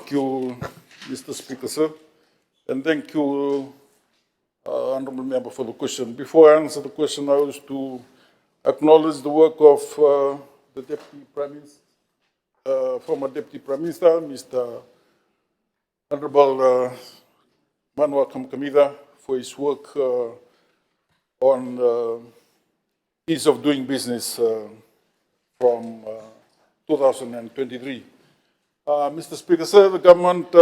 Thank you, Mr. Speaker, sir. And thank you, Honourable Member, for the question. Before I answer the question, I wish to acknowledge the work of the Deputy Prime Minister, former Deputy Prime Minister, Mr. Honourable Manuel Kamkamida, for his work on ease of doing business from 2023. Mr. Speaker, sir, the government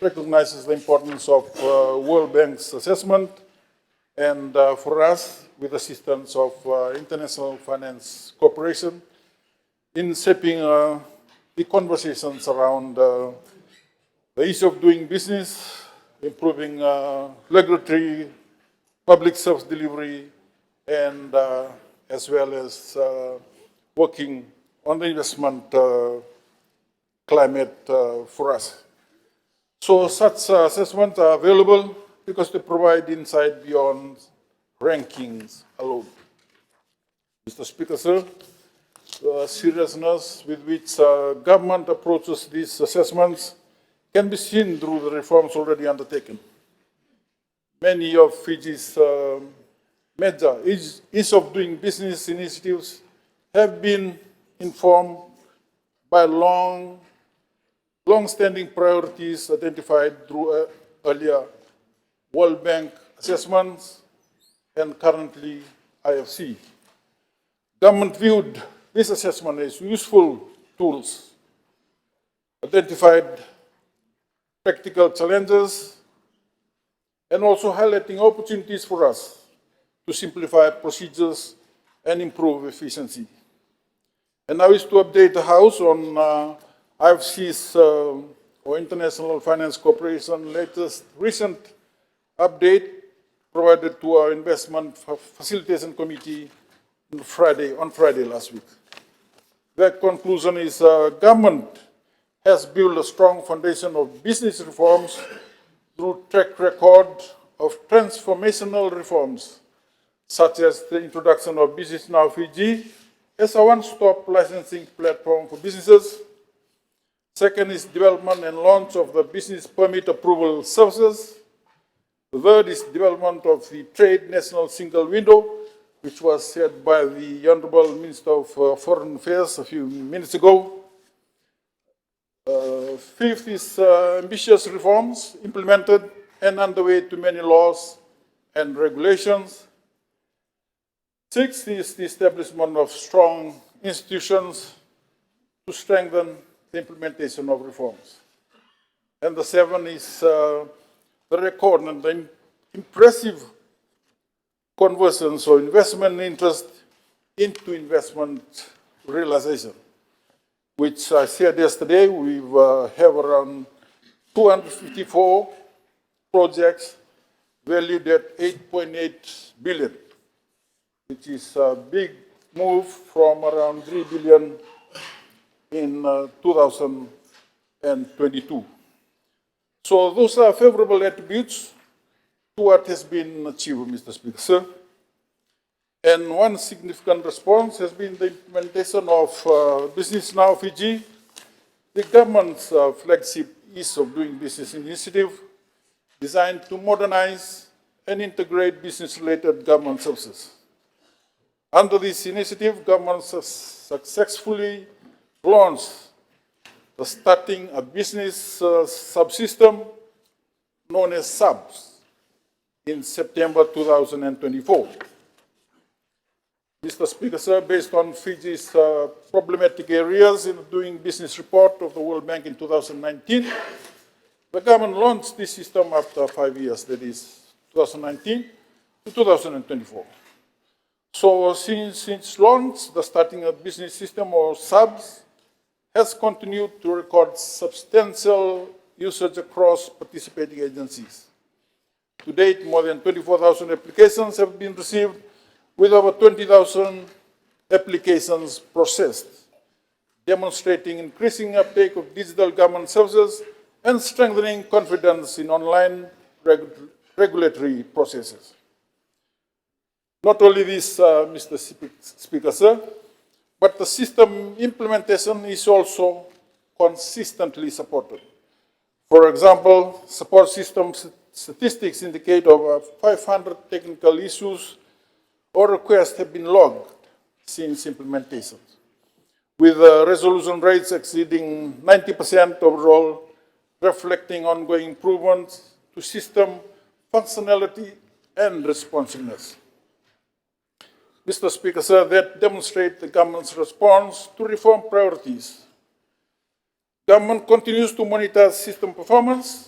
recognizes the importance of World Bank's assessment and for us, with assistance of International Finance Corporation, in shaping the conversations around the ease of doing business, improving regulatory, public service delivery, and as well as working on the investment climate for us. So such assessments are available because they provide insight beyond rankings alone. Mr. Speaker, sir, the seriousness with which government approaches these assessments can be seen through the reforms already undertaken. Many of Fiji's major ease of doing business initiatives have been informed by long-standing priorities identified through earlier World Bank assessments and currently IFC. Government viewed this assessment as useful tools, identified practical challenges, and also highlighting opportunities for us to simplify procedures and improve efficiency. And I wish to update the House on IFC's or International Finance Corporation latest recent update provided to our Investment Facilitation Committee on Friday last week. The conclusion is government has built a strong foundation of business reforms through track record of transformational reforms, such as the introduction of Business Now Fiji as a one-stop licensing platform for businesses. Second is development and launch of the business permit approval services. The third is development of the Trade National Single Window, which was said by the Honourable Minister of Foreign Affairs a few minutes ago. Fifth is ambitious reforms implemented and underway to many laws and regulations. Sixth is the establishment of strong institutions to strengthen the implementation of reforms. And the seventh is the record and the impressive conversions of investment interest into investment realization, which I said yesterday, we have around 254 projects valued at 8.8 billion, which is a big move from around 3 billion in 2022. So those are favorable attributes to what has been achieved, Mr. Speaker, sir. And one significant response has been the implementation of Business Now Fiji, the government's flagship ease of doing business initiative designed to modernize and integrate business-related government services. Under this initiative, government has successfully launched the Starting a Business subsystem known as SUBS in September 2024. Mr. Speaker, sir, based on Fiji's problematic areas in the doing business report of the World Bank in 2019, the government launched this system after 5 years, that is 2019 to 2024. So since launch, the Starting a Business system, or SUBS, has continued to record substantial usage across participating agencies. To date, more than 24,000 applications have been received, with over 20,000 applications processed, demonstrating increasing uptake of digital government services and strengthening confidence in online regulatory processes. Not only this, Mr. Speaker, sir, but the system implementation is also consistently supported For example, support system statistics indicate over 500 technical issues or requests have been logged since implementation, with resolution rates exceeding 90% overall, reflecting ongoing improvements to system functionality and responsiveness. Mr. Speaker, sir, that demonstrate the government's response to reform priorities. Government continues to monitor system performance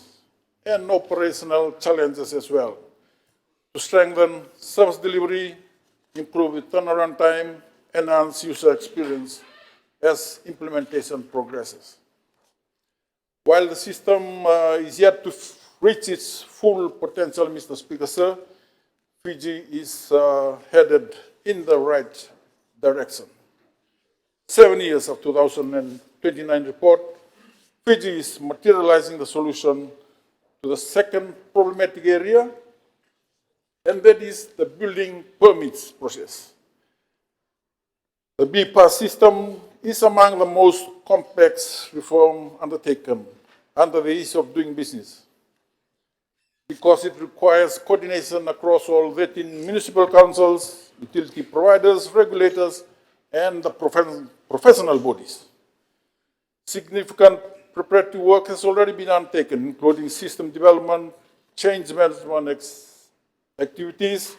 and operational challenges as well to strengthen service delivery, improve the turnaround time, enhance user experience as implementation progresses. While the system is yet to reach its full potential, Mr. Speaker, sir, Fiji is headed in the right direction. 7 years of 2029 report, Fiji is materializing the solution to the second problematic area, and that is the building permits process. The B-Pass system is among the most complex reform undertaken under the ease of doing business, because it requires coordination across all 13 municipal councils, utility providers, regulators, and the professional bodies. Significant preparatory work has already been undertaken, including system development, change management activities,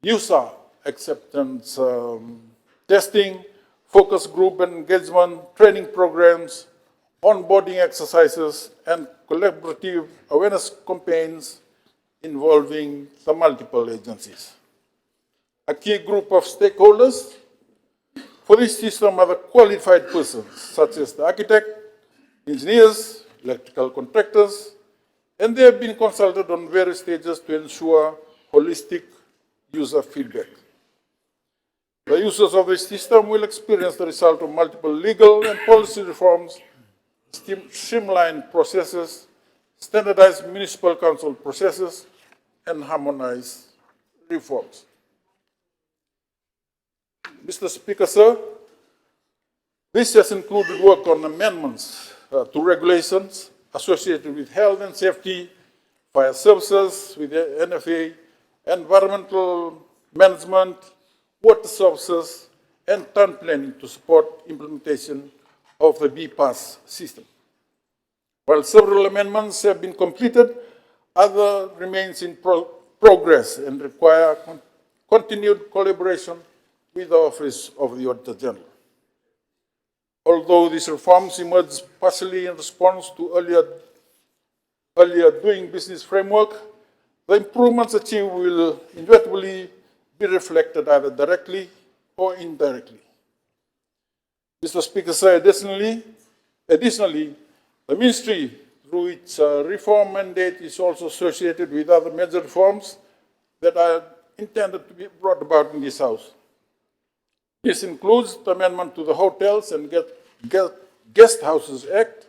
user acceptance testing, focus group engagement, training programs, onboarding exercises, and collaborative awareness campaigns involving the multiple agencies. A key group of stakeholders for this system are the qualified persons, such as the architect, engineers, electrical contractors, and they have been consulted on various stages to ensure holistic user feedback. The users of this system will experience the result of multiple legal and policy reforms, streamlined processes, standardized municipal council processes, and harmonized reforms. Mr. Speaker, sir, this has included work on amendments to regulations associated with health and safety, fire services with the NFA, environmental management, water services, and town planning to support implementation of the B-Pass system. While several amendments have been completed, other remains in progress and require continued collaboration with the Office of the Auditor General. Although these reforms emerged partially in response to earlier doing business framework, the improvements achieved will inevitably be reflected either directly or indirectly. Mr. Speaker, sir, additionally, the Ministry, through its reform mandate, is also associated with other major reforms that are intended to be brought about in this House. This includes the amendment to the Hotels and Guest Houses Act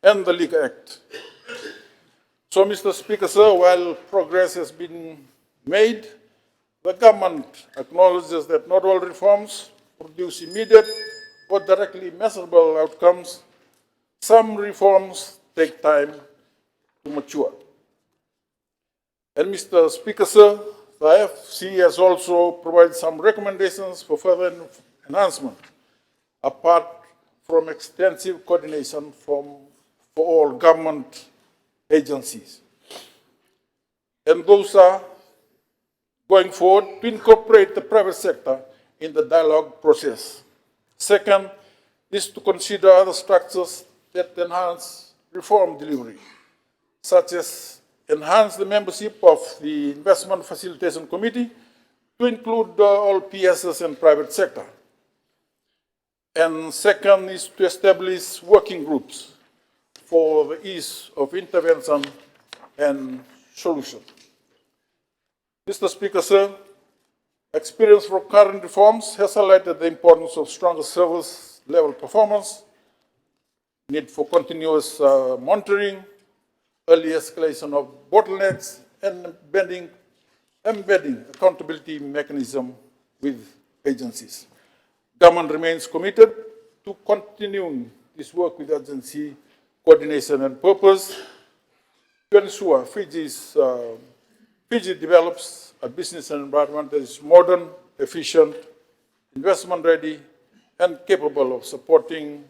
and the League Act. So, Mr. Speaker, sir, while progress has been made, the government acknowledges that not all reforms produce immediate or directly measurable outcomes. Some reforms take time to mature. And Mr. Speaker, sir, the IFC has also provided some recommendations for further enhancement, apart from extensive coordination for all government agencies. And those are, going forward, to incorporate the private sector in the dialogue process. Second is to consider other structures that enhance reform delivery, such as enhance the membership of the Investment Facilitation Committee to include all PSs and private sector. And second is to establish working groups for the ease of intervention and solution. Mr. Speaker, sir, experience from current reforms has highlighted the importance of stronger service level performance, need for continuous monitoring, early escalation of bottlenecks, and embedding accountability mechanism with agencies. Government remains committed to continuing this work with urgency, coordination, and purpose to ensure Fiji develops a business environment that is modern, efficient, investment-ready, and capable of supporting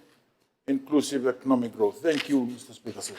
inclusive economic growth. Thank you, Mr. Speaker, sir.